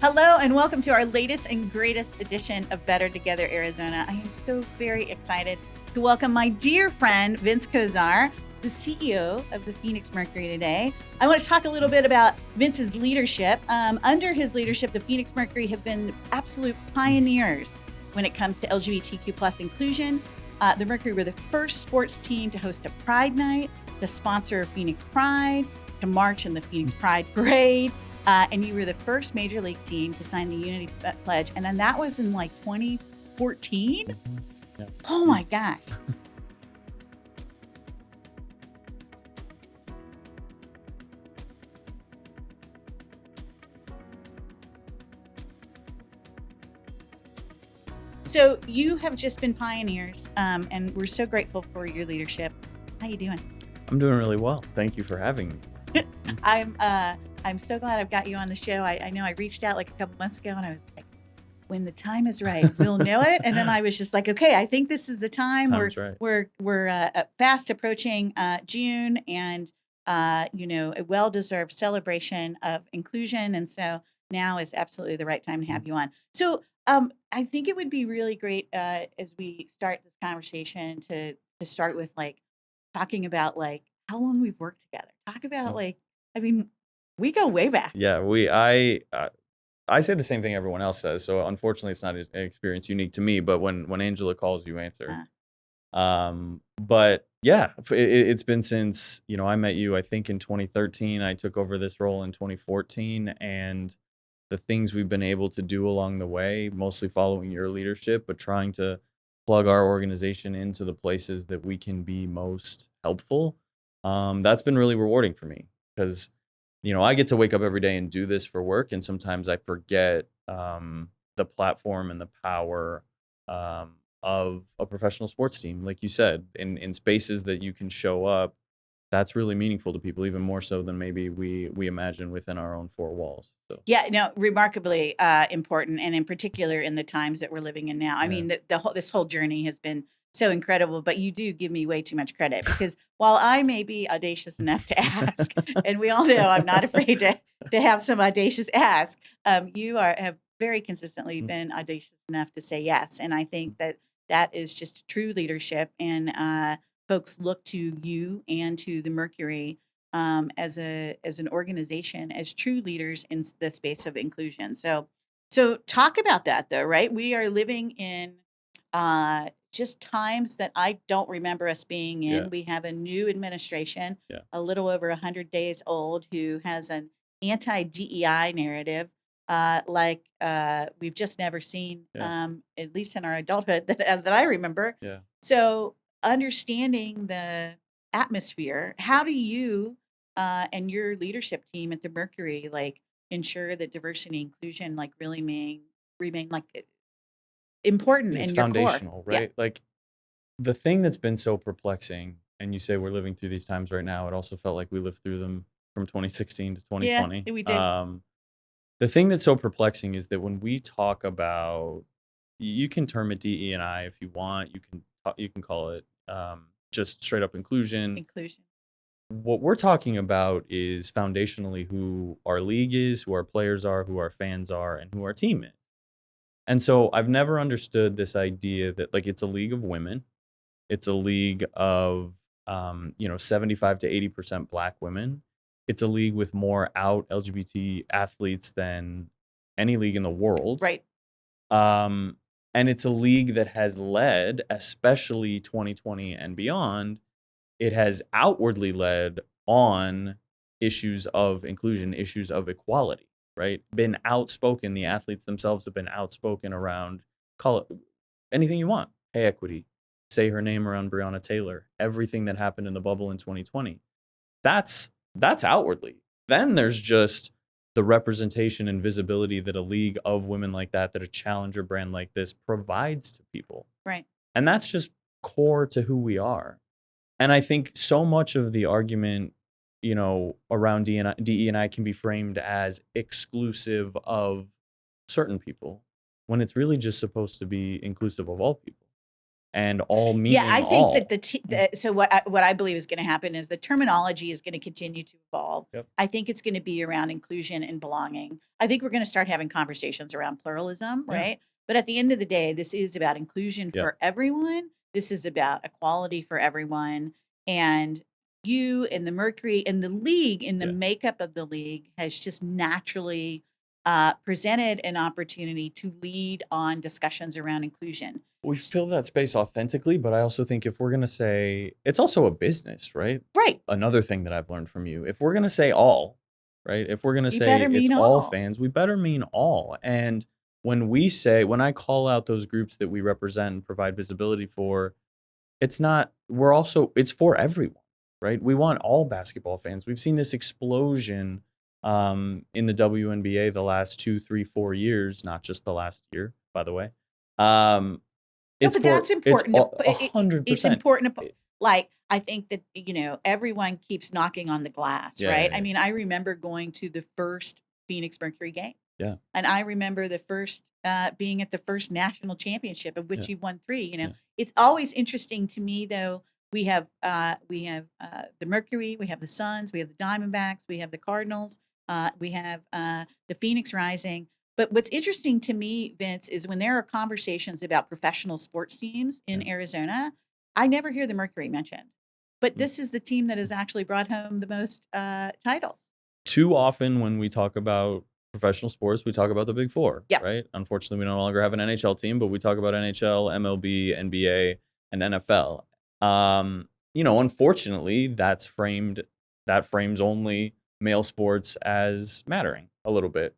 Hello and welcome to our latest and greatest edition of Better Together Arizona. I am so very excited to welcome my dear friend Vince Kozar, the CEO of the Phoenix Mercury today. I want to talk a little bit about Vince's leadership. Under his leadership, the Phoenix Mercury have been absolute pioneers when it comes to LGBTQ plus inclusion. The Mercury were the first sports team to host a Pride Night, to sponsor Phoenix Pride, to march in the Phoenix Pride Parade. And you were the first major league team to sign the Unity Pledge. And then that was in like 2014. Yeah. Oh my gosh. So you have just been pioneers, and we're so grateful for your leadership. How you doing? I'm doing really well. Thank you for having me. I'm so glad I've got you on the show. I know I reached out like a couple months ago and I was like, when the time is right, we'll know it. And then I was just like, okay, I think this is the time. Time's right. We're fast approaching June and, a well-deserved celebration of inclusion. And so now is absolutely the right time to have you on. So I think it would be really great as we start this conversation to start with like talking about like how long we've worked together. Talk about we go way back. Yeah, I say the same thing everyone else says. So unfortunately, it's not an experience unique to me. But when Angela calls, you answer. But yeah, it's been since I met you. I think in 2013, I took over this role in 2014, and the things we've been able to do along the way, mostly following your leadership, but trying to plug our organization into the places that we can be most helpful. That's been really rewarding for me because I get to wake up every day and do this for work, and sometimes I forget the platform and the power of a professional sports team. Like you said, in spaces that you can show up, that's really meaningful to people, even more so than maybe we imagine within our own four walls. So Yeah, no, remarkably important, and in particular in the times that we're living in now. I mean, this whole journey has been so incredible, but you do give me way too much credit because while I may be audacious enough to ask, and we all know I'm not afraid to have some audacious ask, you have very consistently been audacious enough to say yes, and I think that is just true leadership, and folks look to you and to the Mercury as an organization as true leaders in the space of inclusion. So talk about that though, right? We are living in just times that I don't remember us being in. Yeah. We have a new administration, Yeah. a little over 100 days old, who has an anti-DEI narrative we've just never seen, at least in our adulthood that I remember. Yeah. So understanding the atmosphere, how do you and your leadership team at the Mercury like ensure that diversity and inclusion like really remain like important It's in your core? foundational, right? Like the thing that's been so perplexing, and you say we're living through these times right now, it also felt like we lived through them from 2016 to Yeah, 2020. we did. The thing that's so perplexing is that when we talk about, you can term it DE&I if you want, you can call it just straight up inclusion. Inclusion. What we're talking about is foundationally who our league is, who our players are, who our fans are, and who our team is. And so I've never understood this idea that like it's a league of women. It's a league of 75 to 80% Black women. It's a league with more out LGBT athletes than any league in the world. Right. And it's a league that has led, especially 2020 and beyond, it has outwardly led on issues of inclusion, issues of equality, right? Been outspoken. The athletes themselves have been outspoken around, call it anything you want, pay equity, say her name around Breonna Taylor, everything that happened in the bubble in 2020. That's outwardly. Then there's just the representation and visibility that a league of women like that a challenger brand like this provides to people. Right. And that's just core to who we are. And I think so much of the argument, around DE&I can be framed as exclusive of certain people when it's really just supposed to be inclusive of all people. and all Yeah, meaning I think that all. so what I believe is going to happen is the terminology is going to continue to evolve. Yep. I think it's going to be around inclusion and belonging. I think we're going to start having conversations around pluralism, Yeah. right? But at the end of the day, this is about inclusion Yep. for everyone. This is about equality for everyone. And you and the Mercury and the league and the Yeah. makeup of the league has just naturally presented an opportunity to lead on discussions around inclusion. We fill that space authentically, but I also think if we're going to say it's also a business, right? Right. Another thing that I've learned from you, if we're going to say all, right? If we're going to You say better it's mean all all. fans, we better mean all. And when I call out those groups that we represent and provide visibility for, it's for everyone, right? We want all basketball fans. We've seen this explosion in the WNBA the last 2, 3, 4 years, not just the last year, by the way. No, but that's It's important. It's 100%. important. Like, I think that, everyone keeps knocking on the glass, Yeah, right? yeah, I yeah. mean, I remember going to the first Phoenix Mercury game. Yeah. And I remember the first being at the first national championship of which Yeah. you won 3. Yeah. It's always interesting to me, though. We have the Mercury, we have the Suns, we have the Diamondbacks, we have the Cardinals, we have the Phoenix Rising. But what's interesting to me, Vince, is when there are conversations about professional sports teams in Yeah. Arizona, I never hear the Mercury mentioned. But Mm. this is the team that has actually brought home the most titles. Too often when we talk about professional sports, we talk about the Big Four, Yep. right? Unfortunately, we no longer have an NHL team, but we talk about NHL, MLB, NBA, and NFL. Unfortunately, that frames only male sports as mattering a little bit.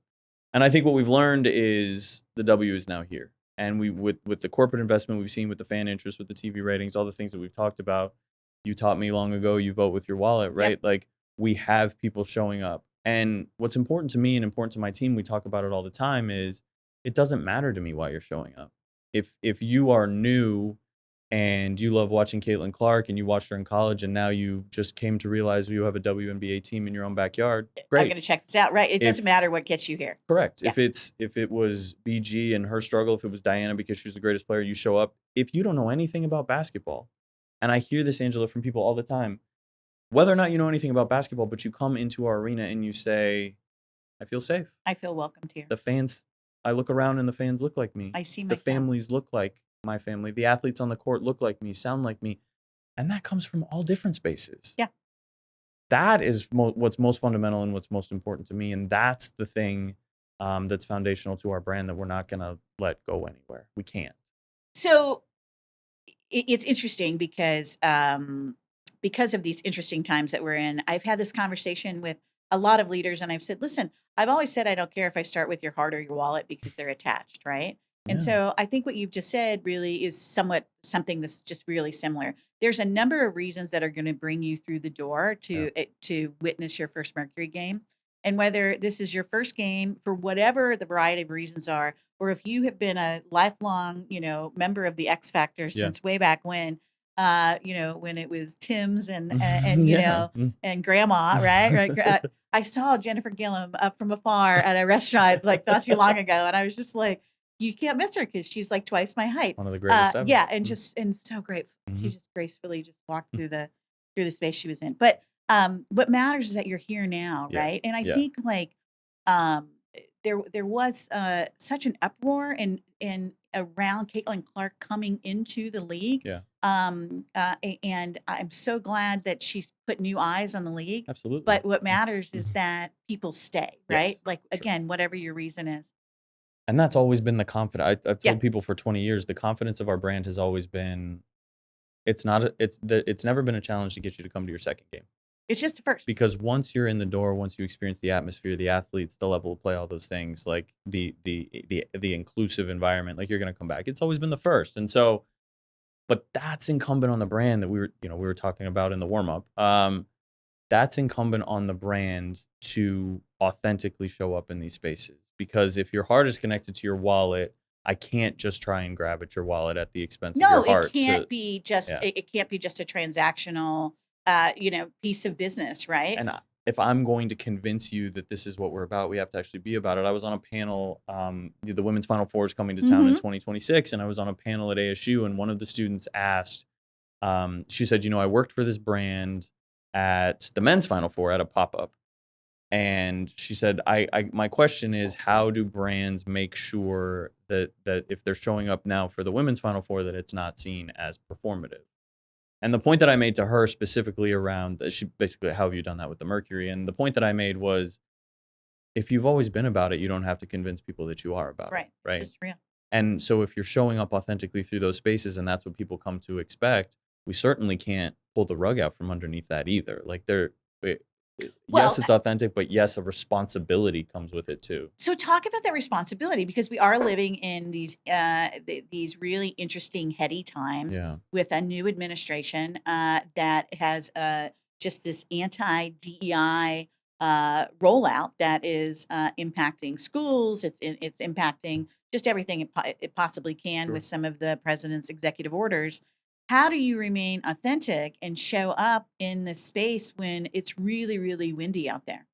And I think what we've learned is the W is now here. And with the corporate investment we've seen, with the fan interest, with the TV ratings, all the things that we've talked about, you taught me long ago, you vote with your wallet, right? Yep. Like, we have people showing up. And what's important to me and important to my team, we talk about it all the time, is it doesn't matter to me why you're showing up. If you are new and you love watching Caitlin Clark and you watched her in college and now you just came to realize you have a WNBA team in your own backyard, I'm great. going to check this out. Right. It doesn't matter what gets you here. Correct. Yeah. If it was BG and her struggle, if it was Diana because she was the greatest player, you show up. If you don't know anything about basketball, and I hear this, Angela, from people all the time, whether or not you know anything about basketball, but you come into our arena and you say, I feel safe. I feel welcomed here. The fans, I look around and the fans look like me. I see The myself. families look like my family. The athletes on the court look like me, sound like me. And that comes from all different spaces. Yeah. That is what's most fundamental and what's most important to me. And that's the thing that's foundational to our brand that we're not going to let go anywhere. We can't. So it's interesting because of these interesting times that we're in. I've had this conversation with a lot of leaders, and I've said, listen, I've always said I don't care if I start with your heart or your wallet because they're attached, right? And Yeah. so I think what you've just said really is somewhat something that's just really similar. There's a number of reasons that are going to bring you through the door to witness your first Mercury game. And whether this is your first game for whatever the variety of reasons are, or if you have been a lifelong, member of the X Factor since way back when, when it was Tim's and Yeah. and Grandma, right? I saw Jennifer Gillum up from afar at a restaurant like not too long ago, and I was just like, you can't miss her because she's like twice my height. One of the greatest ever. Yeah, and so great. She just gracefully just walked through the space she was in. But what matters is that you're here now, Yeah. right? And I Yeah. think like there was such an uproar and around Caitlin Clark coming into the league. Yeah. And I'm so glad that she's put new eyes on the league. Absolutely. But what matters is that people stay, right? Yes, Like, sure. again, whatever your reason is. And that's always been the confidence. I've Yeah. told people for 20 years, the confidence of our brand has always been, it's never been a challenge to get you to come to your second game. It's just the first. Because once you're in the door, once you experience the atmosphere, the athletes, the level of play, all those things, like the inclusive environment, like you're going to come back. It's always been the first. And so, but that's incumbent on the brand that we were talking about in the warm up. That's incumbent on the brand to authentically show up in these spaces. Because if your heart is connected to your wallet, I can't just try and grab at your wallet at the expense of your heart. It can't be just a transactional, piece of business, right? And if I'm going to convince you that this is what we're about, we have to actually be about it. I was on a panel, the Women's Final Four is coming to town in 2026, and I was on a panel at ASU, and one of the students asked, she said, I worked for this brand at the Men's Final Four at a pop-up. And she said, my question is, how do brands make sure that if they're showing up now for the Women's Final Four, that it's not seen as performative? And the point that I made to her specifically around, she basically, how have you done that with the Mercury? And the point that I made was, if you've always been about it, you don't have to convince people that you are about it, right? It's just real. And so if you're showing up authentically through those spaces and that's what people come to expect, we certainly can't pull the rug out from underneath that either. Like yes, it's authentic, but yes, a responsibility comes with it too. So talk about that responsibility, because we are living in these really interesting, heady times with a new administration that has just this anti-DEI rollout that is impacting schools. It's impacting just everything it possibly can with some of the president's executive orders. How do you remain authentic and show up in this space when it's really, really windy out there?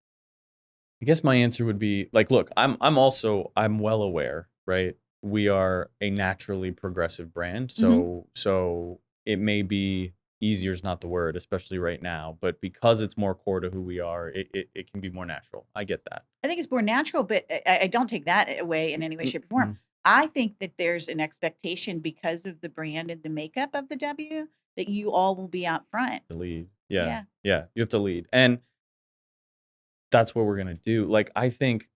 I guess my answer would be like, look, I'm well aware, right? We are a naturally progressive brand. So it may be easier is not the word, especially right now, but because it's more core to who we are, it can be more natural. I get that. I think it's more natural, but I don't take that away in any way, shape, or form. I think that there's an expectation because of the brand and the makeup of the W that you all will be out front. To lead. Yeah. You have to lead. And that's what we're going to do. Like, I think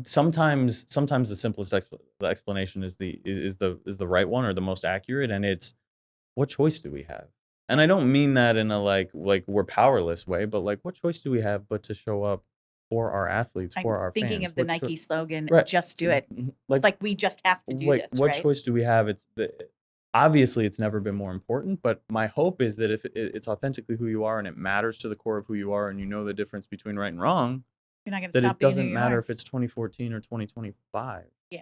sometimes the simplest explanation is the right one or the most accurate. And it's, what choice do we have? And I don't mean that in a like we're powerless way, but like, what choice do we have but to show up for our athletes, for our fans? Thinking of the Nike slogan, Right. just do it. Like we just have to do like, this, what right? choice do we have? Obviously it's never been more important, but my hope is that if it's authentically who you are and it matters to the core of who you are and you know the difference between right and wrong, you're not going to that stop it doesn't being who you matter are. if it's 2014 or 2025. Yeah.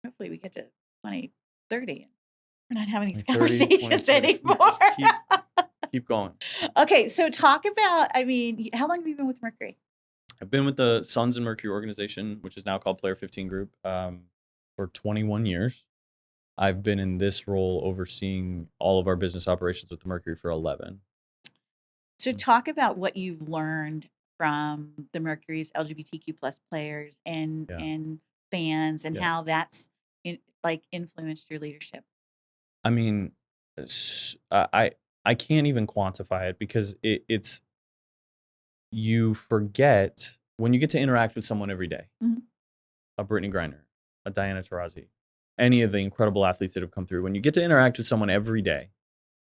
Hopefully we get to 2030. We're not having these 30, conversations 20, anymore. Just keep going. Okay, so talk about, I mean, how long have you been with Mercury? I've been with the Sons and Mercury organization, which is now called Player 15 Group, for 21 years. I've been in this role overseeing all of our business operations with the Mercury for 11. So talk about what you've learned from the Mercury's LGBTQ plus players and fans and how that's influenced your leadership. I mean, I can't even quantify it because it's you forget when you get to interact with someone every day. A Brittany Griner, a Diana Taurasi, any of the incredible athletes that have come through. When you get to interact with someone every day,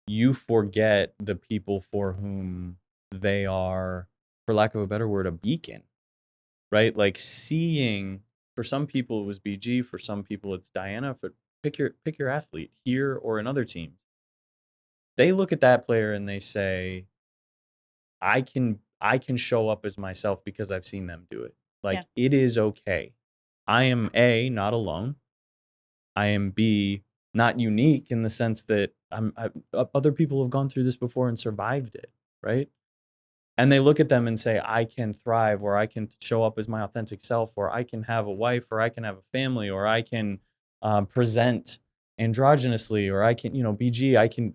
you forget the people for whom they are, for lack of a better word, a beacon, right? Like seeing, for some people it was BG, for some people it's Diana. Pick your athlete here or in other teams. They look at that player and they say, I can show up as myself because I've seen them do it. Like it is okay. I am A, not alone. I am B, not unique in the sense that other people have gone through this before and survived it, right? And they look at them and say, I can thrive, or I can show up as my authentic self, or I can have a wife, or I can have a family, or I can present androgynously, or I can, BG, I can,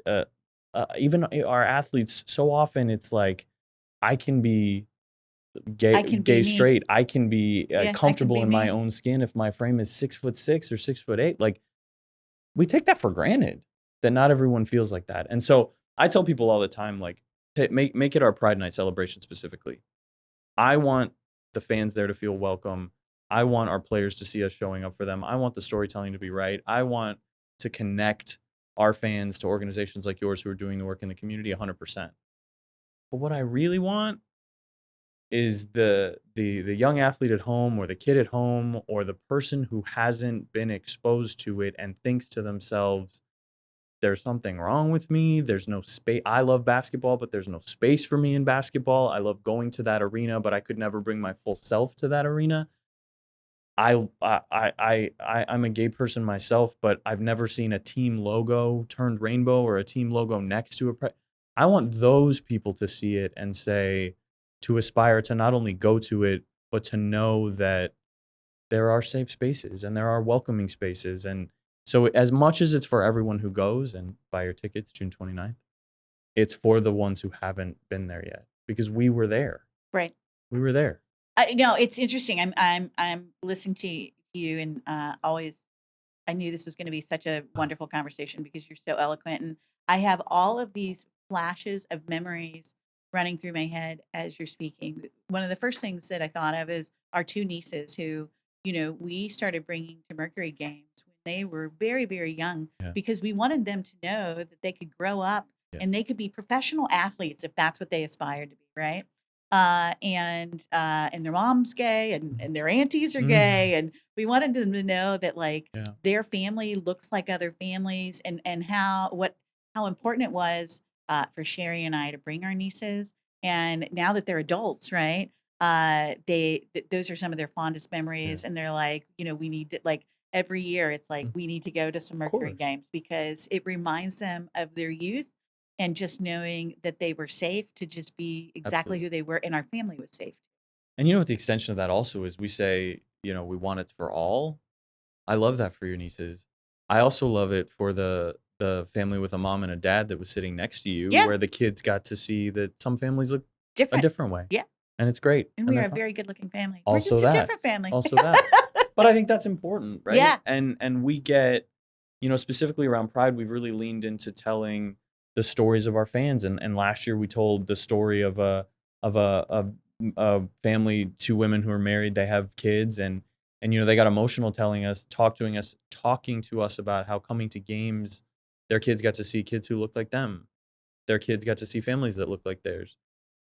even our athletes, so often it's like, I can be gay straight. I can be comfortable in my own skin if my frame is 6'6" or 6'8". Like, we take that for granted that not everyone feels like that. And so I tell people all the time, like, make it our Pride Night celebration specifically. I want the fans there to feel welcome. I want our players to see us showing up for them. I want the storytelling to be right. I want to connect our fans to organizations like yours who are doing the work in the community 100%. But what I really want is the young athlete at home, or the kid at home, or the person who hasn't been exposed to it and thinks to themselves, there's something wrong with me. There's no space. I love basketball, but there's no space for me in basketball. I love going to that arena, but I could never bring my full self to that arena. I'm a gay person myself, but I've never seen a team logo turned rainbow or a team logo next to I want those people to see it and say, to aspire to not only go to it, but to know that there are safe spaces and there are welcoming spaces. And so as much as it's for everyone who goes and buy your tickets June 29th, it's for the ones who haven't been there yet, because we were there. Right. We were there. No, it's interesting. I'm listening to you, and always I knew this was going to be such a wonderful conversation because you're so eloquent, and I have all of these flashes of memories running through my head as you're speaking. One of the first things that I thought of is our two nieces who, we started bringing to Mercury games when they were very, very young Yeah. because we wanted them to know that they could grow up and they could be professional athletes if that's what they aspired to be, right? And their mom's gay and their aunties are gay, and we wanted them to know that their family looks like other families, and how important it was for Sherry and I to bring our nieces. And now that they're adults, right? Those are some of their fondest memories, and they're like, we need to, every year it's like we need to go to some Mercury games because it reminds them of their youth, and just knowing that they were safe to just be exactly who they were, and our family was safe. And what the extension of that also is, we say, we want it for all. I love that for your nieces. I also love it for the family with a mom and a dad that was sitting next to you, where the kids got to see that some families look a different way. Yeah. And it's great. And we are a very good looking family. Also we're just a different family. Also that. But I think that's important, right? Yeah. And we get, specifically around Pride, we've really leaned into telling the stories of our fans. And last year we told the story of a family, two women who are married, they have kids, and they got emotional talking to us about how coming to games, their kids got to see kids who looked like them. Their kids got to see families that looked like theirs.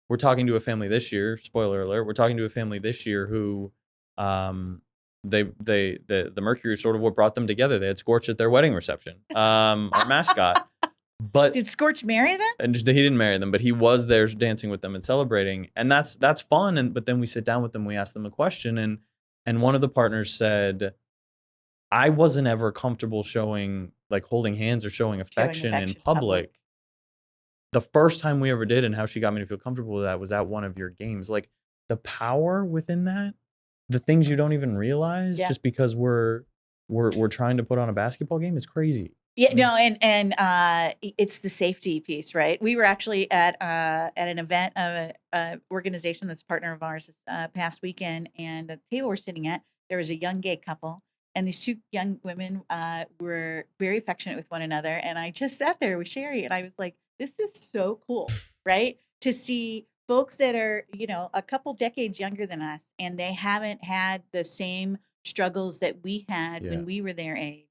We're talking to a family this year, spoiler alert, we're talking to a family this year who the Mercury is sort of what brought them together. They had Scorch at their wedding reception, our mascot. But did Scorch marry them? And he didn't marry them, but he was there dancing with them and celebrating, and that's fun. But then we sit down with them, we ask them a question, and one of the partners said, "I wasn't ever comfortable showing, holding hands or showing affection in public. The first time we ever did, and how she got me to feel comfortable with that was at one of your games." Like, the power within that, the things you don't even realize just because we're trying to put on a basketball game is crazy. Yeah, no, and it's the safety piece, right? We were actually at an event of a organization that's a partner of ours this past weekend, and at the table we're sitting at, there was a young gay couple, and these two young women were very affectionate with one another, and I just sat there with Sherry, and I was like, this is so cool, right? To see folks that are, a couple decades younger than us, and they haven't had the same struggles that we had when we were their age.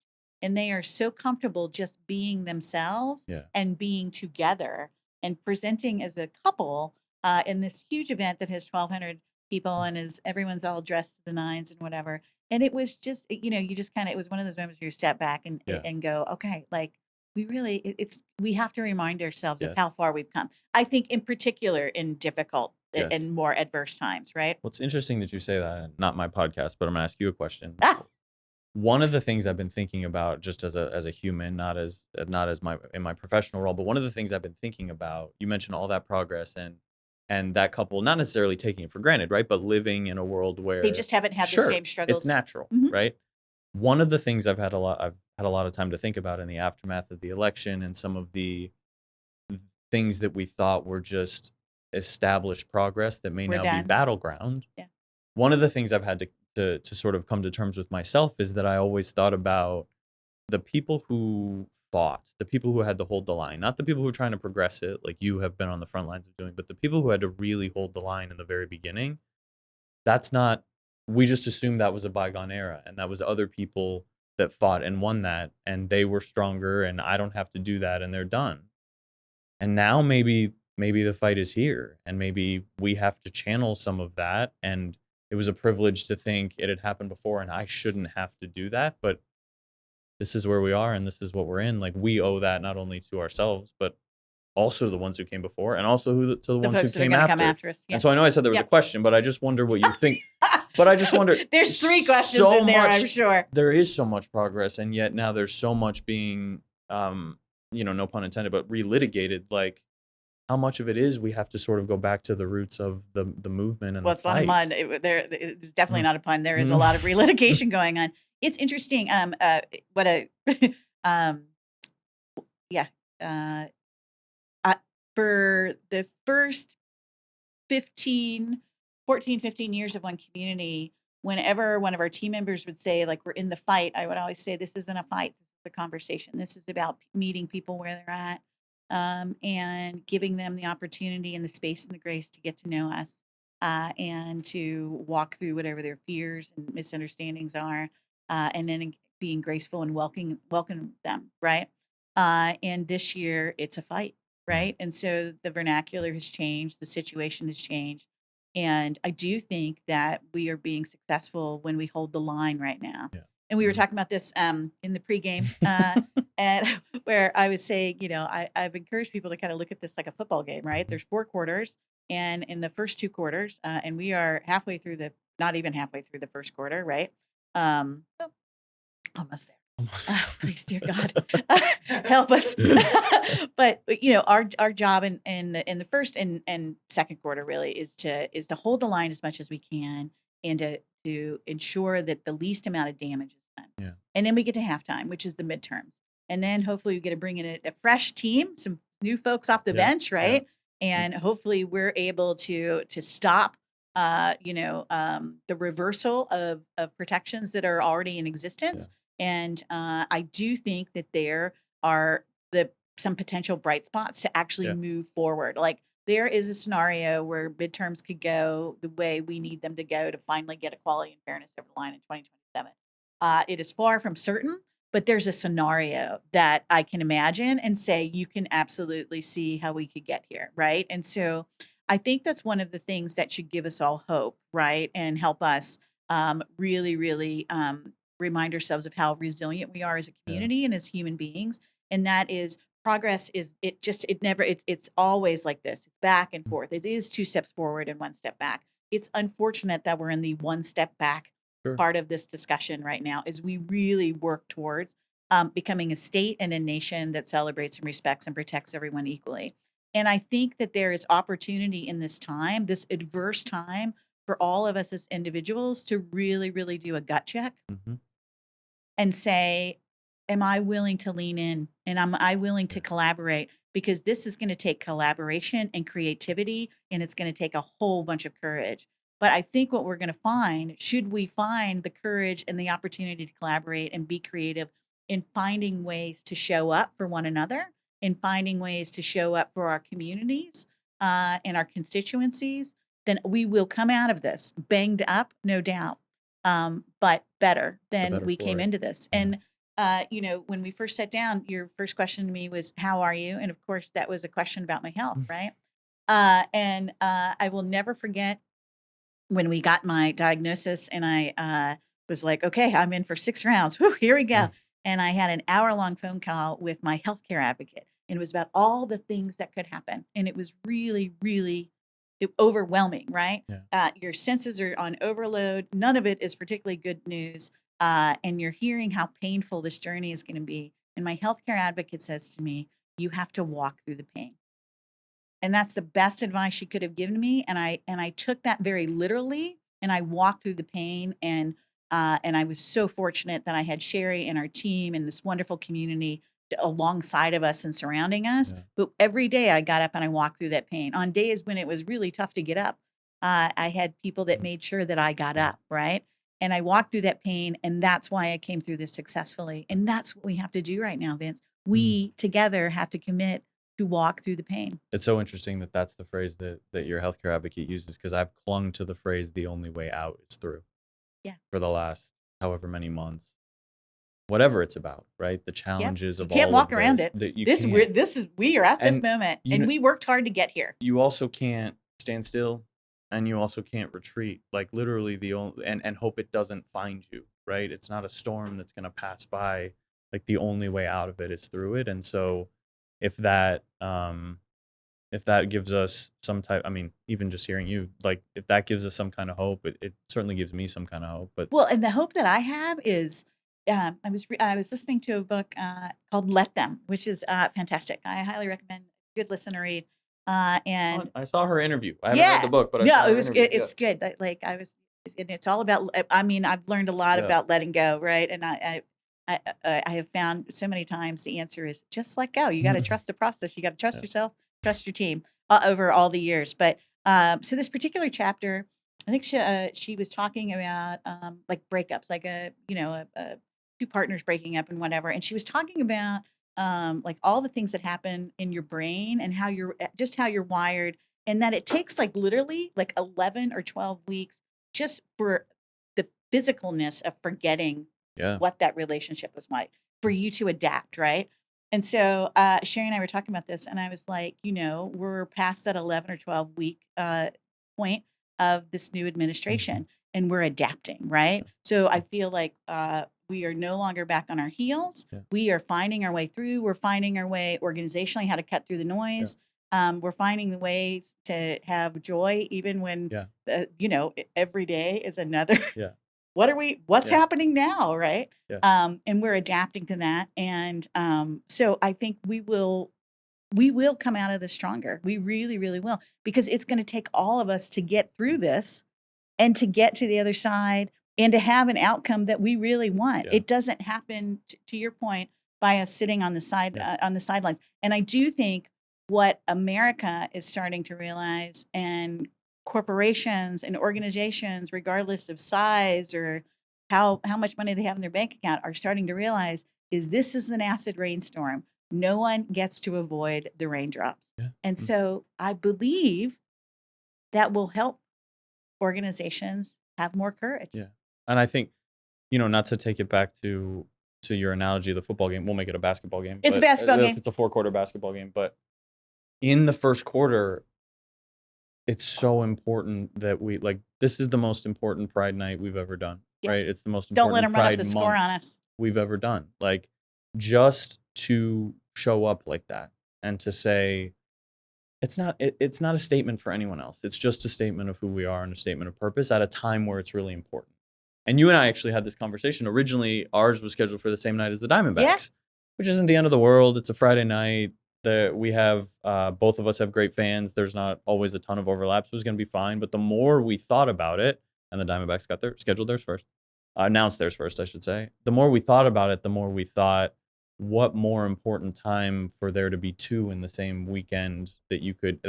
And they are so comfortable just being themselves and being together and presenting as a couple in this huge event that has 1,200 people and everyone's all dressed to the nines and whatever. And it was just, you just kind of, it was one of those moments where you step back and go, okay, we have to remind ourselves of how far we've come. I think in particular in difficult and more adverse times, right? Well, it's interesting that you say that. Not my podcast, but I'm gonna ask you a question. One of the things I've been thinking about, just as a human, not as in my professional role, but one of the things I've been thinking about, you mentioned all that progress and that couple not necessarily taking it for granted, right? But living in a world where they just haven't had the same struggles. It's natural, right? One of the things I've had a lot of time to think about in the aftermath of the election, and some of the things that we thought were just established progress that may now be battleground. Yeah. One of the things I've had to sort of come to terms with myself is that I always thought about the people who fought, the people who had to hold the line, not the people who are trying to progress it, like you have been on the front lines of doing, but the people who had to really hold the line in the very beginning. We just assumed that was a bygone era, and that was other people that fought and won that, and they were stronger, and I don't have to do that, and they're done. And now maybe the fight is here, and maybe we have to channel some of that. And it was a privilege to think it had happened before, and I shouldn't have to do that. But this is where we are, and this is what we're in. Like, we owe that not only to ourselves, but also to the ones who came before, and also to the ones who came after. Come after us. Yeah. And so I know I said there was a question, but I just wonder what you think. But I just wonder. There's 3 questions in there, I'm sure. There is so much progress, and yet now there's so much being, no pun intended, but relitigated. Like, how much of it is we have to sort of go back to the roots of the movement and Well, the it's not a fight. pun. It's definitely Mm. not a pun. There is a Mm. lot of relitigation going on. It's interesting. What a, um, yeah. Uh, I, for the first 15, 14, 15 years of one community, whenever one of our team members would say, like, we're in the fight, I would always say, this isn't a fight. This is a conversation. This is about meeting people where they're at, and giving them the opportunity and the space and the grace to get to know us, and to walk through whatever their fears and misunderstandings are, and then being graceful and welcome them, right? And this year, it's a fight, Yeah. right? And so the vernacular has changed, the situation has changed. And I do think that we are being successful when we hold the line right now. Yeah. And we were Mhm. talking about this in the pregame, and where I was saying, I've encouraged people to kind of look at this like a football game, right? Mhm. There's 4 quarters, and in the first 2 quarters, and we are halfway through not even halfway through the first quarter, right? Oh, almost there. Almost. Oh, please, dear God, help us. But our job in the first and second quarter really is to hold the line as much as we can, and to ensure that the least amount of damage is done. Yeah. And then we get to halftime, which is the midterms, and then hopefully we get to bring in a fresh team, some new folks off the Yeah. bench, Yeah. right? Mm. And hopefully we're able to stop the reversal of protections that are already in Yeah. existence. And I do think that there are some potential bright spots to actually Yeah. move forward. Like, there is a scenario where midterms could go the way we need them to go to finally get equality and fairness over the line in 2027. It is far from certain, but there's a scenario that I can imagine and say, you can absolutely see how we could get here, right? And so I think that's one of the things that should give us all hope, right? And help us really, really remind ourselves of how resilient we are as a Yeah. community and as human beings. And that is, progress is, it's always like this. It's back and Mm. forth. It is 2 steps forward and 1 step back. It's unfortunate that we're in the 1 step back Sure. part of this discussion right now, as we really work towards becoming a state and a nation that celebrates and respects and protects everyone equally. And I think that there is opportunity in this time, this adverse time, for all of us as individuals to really, really do a gut check Mhm. and say, am I willing to lean in, and am I willing to Yeah. collaborate? Because this is going to take collaboration and creativity, and it's going to take a whole bunch of courage. But I think what we're going to find, should we find the courage and the opportunity to collaborate and be creative in finding ways to show up for one another, in finding ways to show up for our communities and our constituencies, then we will come out of this banged up, no doubt, but better than better we for came it. into this. Yeah. And when we first sat down, your first question to me was, "How are you?" And of course, that was a question about my health, Mm. right? And I will never forget when we got my diagnosis, and I was like, "Okay, I'm in for 6 rounds. Whew, here we go." Mm. And I had an hour-long phone call with my healthcare advocate, and it was about all the things that could happen, and it was really, really overwhelming, right? Yeah. Your senses are on overload. None of it is particularly good news, and you're hearing how painful this journey is going to be. And my healthcare advocate says to me, "You have to walk through the pain." And that's the best advice she could have given me, and I took that very literally, and I walked through the pain, and I was so fortunate that I had Sherry and our team and this wonderful community alongside of us and surrounding us. Yeah. But every day I got up and I walked through that pain. On days when it was really tough to get up, I had people that Mm. made sure that I got Yeah. up, right? And I walked through that pain, and that's why I came through this successfully. And that's what we have to do right now, Vince. Mm. We together have to commit to walk through the pain. It's so interesting that that's the phrase that your healthcare advocate uses, because I've clung to the phrase "the only way out is through" Yeah. for the last however many months. Whatever it's about, right? The Yep. challenges You of can't all walk of around this it. that you This can't. we are at this And moment, you and know, we worked hard to get here. you also can't stand still, and you also can't retreat. Like, literally the only and hope it doesn't find you, right? It's not a storm that's gonna pass by. Like, the only way out of it is through it. And so if that gives us some type, I mean, even just hearing you, like, if that gives us some kind of hope, it certainly gives me some kind of hope. But Well, and the hope that I have is, I was listening to a book called "Let Them," which is fantastic. I highly recommend. Good listen to read. And I saw her interview. I haven't read the yeah, book, but I no, saw it her was interview. it's good. Like I was, and it's all about. I mean, I've learned a lot Yeah. about letting go, right? And I have found so many times the answer is just let go. You got to trust the process. You got to trust Yeah. yourself, trust your team over all the years. But so this particular chapter, I think she was talking about like breakups, like a two partners breaking up and whatever, and she was talking about like all the things that happen in your brain and how you're just how you're wired, and that it takes like literally like 11 or 12 weeks just for the physicalness of forgetting Yeah. what that relationship was like for you to adapt, right? And so Sherry and I were talking about this, and I was like, we're past that 11 or 12 week point of this new administration, and we're adapting, right? So I feel like we are no longer back on our heels. Yeah. We are finding our way through. We're finding our way organizationally how to cut through the noise. We're finding the ways to have joy, even when, every day is another. Yeah. What's Yeah. happening now, right? Yeah. And we're adapting to that. And so I think we will come out of this stronger. We really, really will, because it's going to take all of us to get through this and to get to the other side and to have an outcome that we really want. Yeah. It doesn't happen, to your point, by us sitting on the sidelines. And I do think what America is starting to realize, and corporations and organizations, regardless of size or how much money they have in their bank account, are starting to realize, is this is an acid rainstorm. No one gets to avoid the raindrops. Yeah. And so I believe that will help organizations have more courage. Yeah. And I think, not to take it back to your analogy of the football game, we'll make it a basketball game. It's a but basketball if game. it's a 4-quarter basketball game. But in the first quarter, it's so important that this is the most important Pride night we've ever done, Yeah. right? It's the most Don't let important them run up Pride the score month on us. we've ever done. Like, just to show up like that and to say, it's not a statement for anyone else. It's just a statement of who we are and a statement of purpose at a time where it's really important. And you and I actually had this conversation. Originally, ours was scheduled for the same night as the Diamondbacks, which isn't the end of the world. It's a Friday night. We have both of us have great fans. There's not always a ton of overlap, so it was going to be fine. But the more we thought about it, and the Diamondbacks announced theirs first, I should say. The more we thought about it, the more we thought, what more important time for there to be two in the same weekend that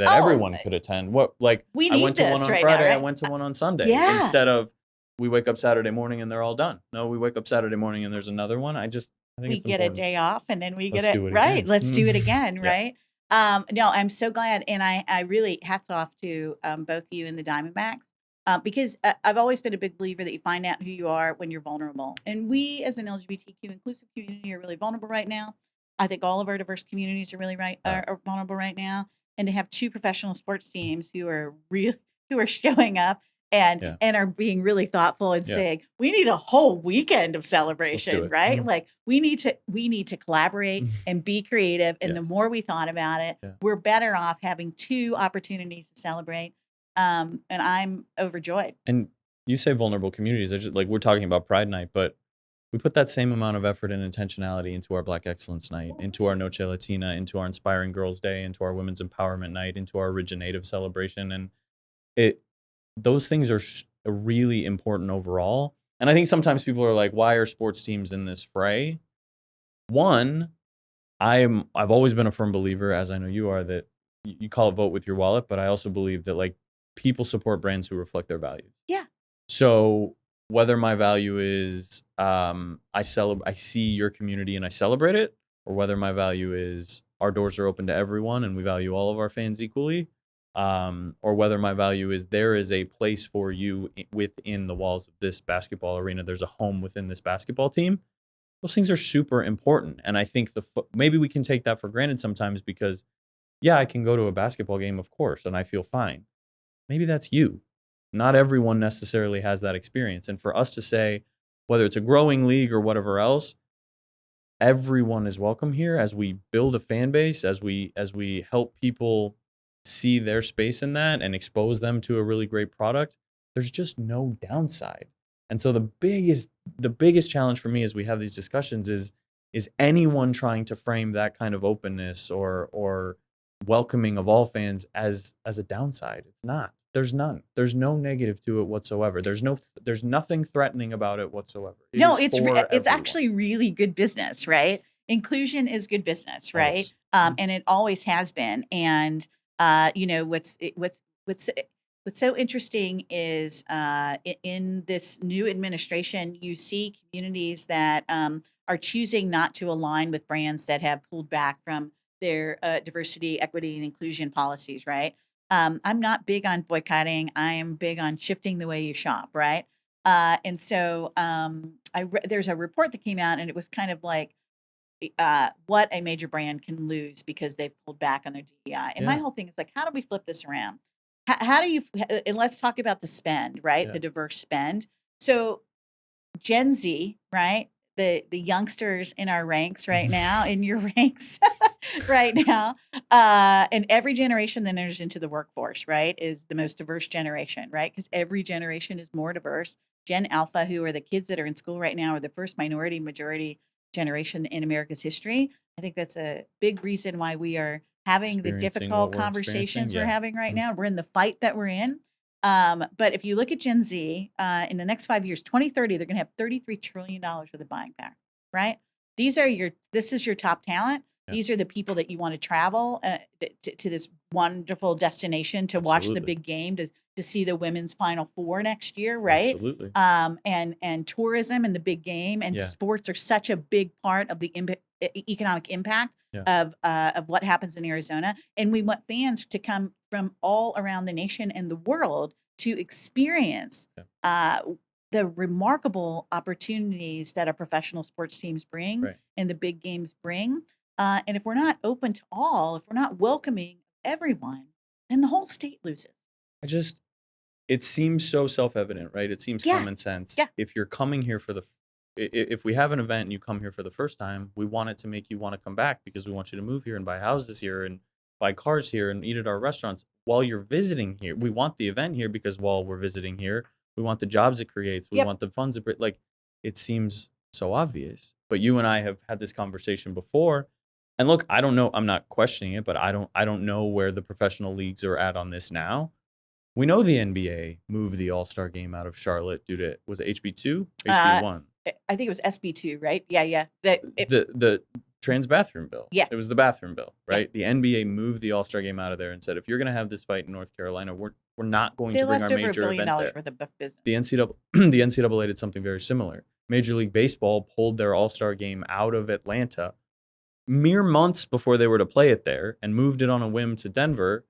everyone could attend? We I need went to this one on right Friday, now, right? I went to one on Sunday. Yeah. Instead of we wake up Saturday morning and they're all done. No, we wake up Saturday morning and there's another one. I think We it's get a important. day off, and then we Let's get do it it right. again. Let's do it again, Yeah. right? No, I'm so glad, and I really hats off to both you and the Diamondbacks, because I've always been a big believer that you find out who you are when you're vulnerable, and we as an LGBTQ inclusive community are really vulnerable right now. I think all of our diverse communities are really are vulnerable right now, and to have two professional sports teams who are showing up and are being really thoughtful and saying, we need a whole weekend of celebration, right? Like we need to collaborate and be creative. And the more we thought about it, we're better off having two opportunities to celebrate. And I'm overjoyed. And you say vulnerable communities. We're talking about Pride Night, but we put that same amount of effort and intentionality into our Black Excellence Night, into our Noche Latina, into our Inspiring Girls Day, into our Women's Empowerment Night, into our Originative celebration. And those things are really important overall. And I think sometimes people are like, why are sports teams in this fray? One, I've always been a firm believer, as I know you are, that you call it vote with your wallet, but I also believe that people support brands who reflect their values. Yeah. So whether my value is I see your community and I celebrate it, or whether my value is our doors are open to everyone and we value all of our fans equally, or whether my value is there is a place for you within the walls of this basketball arena. There's a home within this basketball team. Those things are super important. And I think maybe we can take that for granted sometimes because, I can go to a basketball game, of course, and I feel fine. Maybe that's you. Not everyone necessarily has that experience. And for us to say, whether it's a growing league or whatever else, everyone is welcome here as we build a fan base, as we help people see their space in that and expose them to a really great product. There's just no downside. And so the biggest challenge for me as we have these discussions is anyone trying to frame that kind of openness or welcoming of all fans as a downside. It's not. There's none. There's no negative to it whatsoever. There's nothing threatening about it whatsoever. It No, is for it's everyone. actually really good business, right? Inclusion is good business, right? Always. And it always has been. And you know, what's so interesting is in this new administration, you see communities that are choosing not to align with brands that have pulled back from their diversity, equity, and inclusion policies, right? I'm not big on boycotting. I am big on shifting the way you shop, right? And so there's a report that came out, and it was kind of like what a major brand can lose because they've pulled back on their DEI. And my Yeah. whole thing is like, how do we flip this around? How do you? And let's talk about the spend, right? Yeah. The diverse spend. So Gen Z, right? The youngsters in our ranks right now, in your ranks right now, and every generation that enters into the workforce, right, is the most diverse generation, right? Because every generation is more diverse. Gen Alpha, who are the kids that are in school right now, are the first minority majority generation in America's history. I think that's a big reason why we are having the Experiencing difficult what we're experiencing. conversations we're Yeah. having right now. We're in the fight that we're in. But if you look at Gen Z, in the next 5 years, 2030, they're going to have $33 trillion worth of buying power, right? This is your top talent. Yeah. These are the people that you want to travel to this wonderful destination to watch the Absolutely. big game, to see the women's Final Four next year, right? Absolutely. And tourism and the big game and Yeah. sports are such a big part of the economic impact Yeah. of what happens in Arizona. And we want fans to come from all around the nation and the world to experience Yeah. the remarkable opportunities that our professional sports teams bring Right. and the big games bring. And if we're not open to all, if we're not welcoming everyone, then the whole state loses. It seems so self-evident, right? It seems Yeah. common sense. Yeah. If you're coming here for if we have an event and you come here for the first time, we want it to make you want to come back because we want you to move here and buy houses here and buy cars here and eat at our restaurants while you're visiting here. We want the event here because while we're visiting here, we want the jobs it creates. We Yep. want the funds like it seems so obvious. But you and I have had this conversation before. And look, I don't know, I'm not questioning it, but I don't know where the professional leagues are at on this now. We know the NBA moved the All-Star game out of Charlotte due to, was it HB2? HB1. I think it was SB2, right? Yeah. The trans bathroom bill. Yeah. It was the bathroom bill, Yeah. right? The NBA moved the All-Star game out of there and said, if you're going to have this fight in North Carolina, we're not going They to bring lost our over $1 major billion event there. worth of book business. The NCAA did something very similar. Major League Baseball pulled their All-Star game out of Atlanta mere months before they were to play it there and moved it on a whim to Denver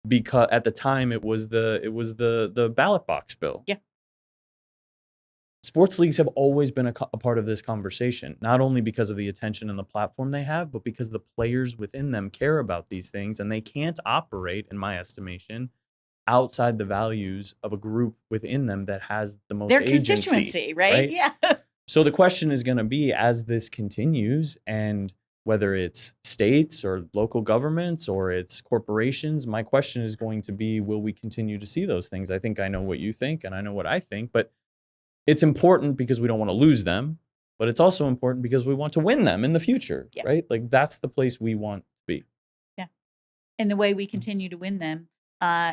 because at the time it was the ballot box bill. Yeah. Sports leagues have always been a part of this conversation, not only because of the attention and the platform they have, but because the players within them care about these things, and they can't operate, in my estimation, outside the values of a group within them that has the most Their agency, constituency, right? Yeah. So the question is going to be, as this continues, and whether it's states or local governments or it's corporations, my question is going to be, will we continue to see those things? I think I know what you think and I know what I think, but it's important because we don't want to lose them, but it's also important because we want to win them in the future, Yeah. right? Like that's the place we want to be. Yeah. And the way we continue to win them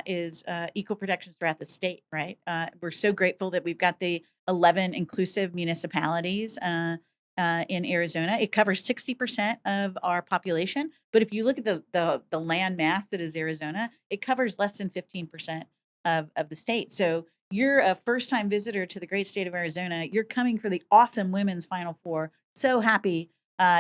is equal protections throughout the state, right? We're so grateful that we've got the 11 inclusive municipalities in Arizona. It covers 60% of our population, but if you look at the land mass that is Arizona, it covers less than 15% of the state. So you're a first-time visitor to the great state of Arizona. You're coming for the awesome women's Final Four. So happy.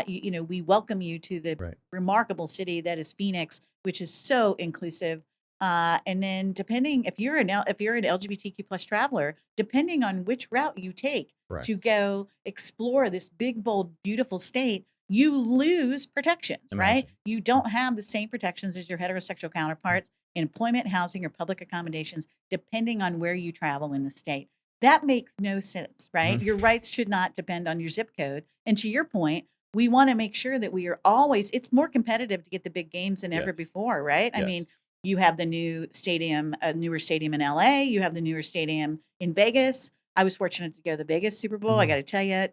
We welcome you to the remarkable city that is Phoenix, which is so inclusive. And then depending if you're an LGBTQ plus traveler, depending on which route you take to go explore this big, bold, beautiful state, you lose protections, right? You don't have the same protections as your heterosexual counterparts in employment, housing, or public accommodations, depending on where you travel in the state. That makes no sense, right? Your rights should not depend on your zip code. And to your point, we want to make sure that we are always, it's more competitive to get the big games than ever before, right? I mean, you have the new stadium, a newer stadium in LA. You have the newer stadium in Vegas. I was fortunate to go to the Vegas Super Bowl. I got to tell you,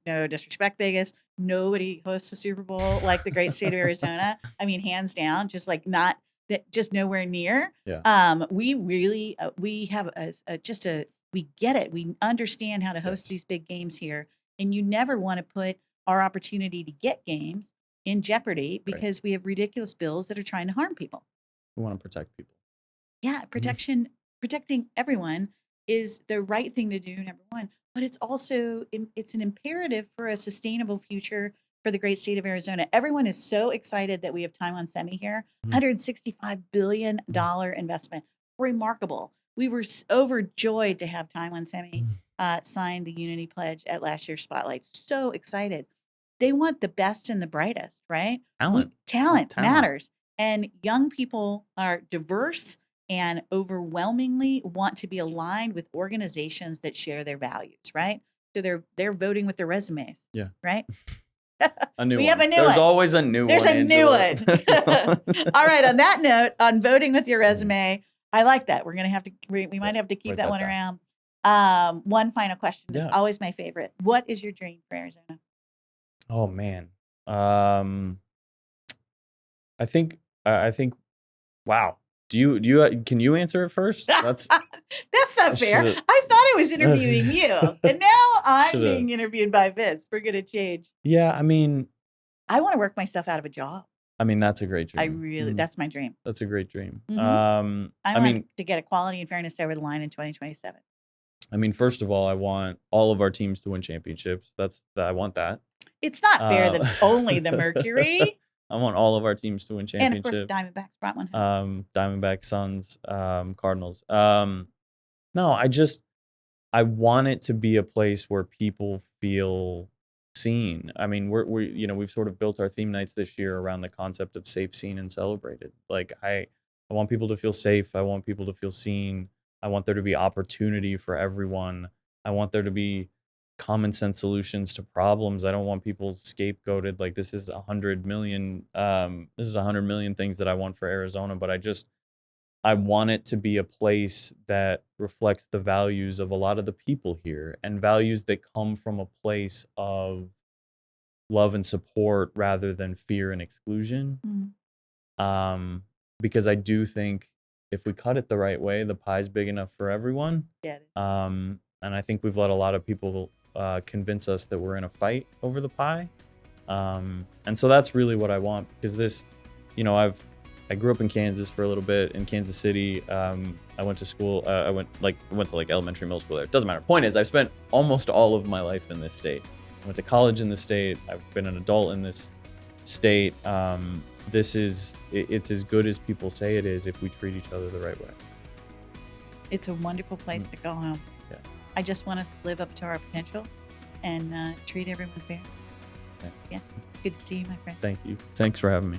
no disrespect, Vegas. Nobody hosts the Super Bowl like the great state of Arizona. I mean, hands down, just like not just nowhere near. Yeah. We really we have we get it. We understand how to host Yes. these big games here, and you never want to put our opportunity to get games in jeopardy because we have ridiculous bills that are trying to harm people. We want to protect people. Yeah, protecting everyone is the right thing to do, number one. But it's also it's an imperative for a sustainable future for the great state of Arizona. Everyone is so excited that we have time on semi here. $165 billion investment. Remarkable. We were overjoyed to have time on semi sign the Unity Pledge at last year's Spotlight. So excited. They want the best and the brightest, right? Talent matters. And young people are diverse and overwhelmingly want to be aligned with organizations that share their values, right? So they're voting with their resumes. Yeah. Right? A new We one. have a new There's one. always a new There's one. a new one. All right. On that note, on voting with your resume, I like that. We're gonna have to. We might have to keep that one around. One final question. It's always my favorite. What is your dream for Arizona? Oh man. I think. Wow. Do you? Can you answer it first? That's not fair. I thought I was interviewing you, and now I'm being interviewed by Vince. We're gonna change. Yeah, I mean, I want to work myself out of a job. I mean, that's a great dream. I really, that's my dream. That's a great dream. I want to get equality and fairness over the line in 2027. I mean, first of all, I want all of our teams to win championships. I want that. It's not fair that it's only the Mercury. I want all of our teams to win championships. And of course, the Diamondbacks brought one home. Diamondbacks, Suns, Cardinals. No, I want it to be a place where people feel seen. I mean, we've sort of built our theme nights this year around the concept of safe, seen, and celebrated. Like I want people to feel safe. I want people to feel seen. I want there to be opportunity for everyone. I want there to be common sense solutions to problems. I don't want people scapegoated. Like this is 100 million. This is 100 million things that I want for Arizona, but I want it to be a place that reflects the values of a lot of the people here and values that come from a place of love and support rather than fear and exclusion. Because I do think if we cut it the right way, the pie's big enough for everyone. And I think we've let a lot of people convince us that we're in a fight over the pie. And so that's really what I want, because this, I grew up in Kansas for a little bit, in Kansas City. I went to school. I went to elementary, middle school there. It doesn't matter. Point is, I've spent almost all of my life in this state. I went to college in this state. I've been an adult in this state. It's as good as people say it is if we treat each other the right way. It's a wonderful place to go home. Yeah. I just want us to live up to our potential and treat everyone fair. Yeah. Good to see you, my friend. Thank you. Thanks for having me.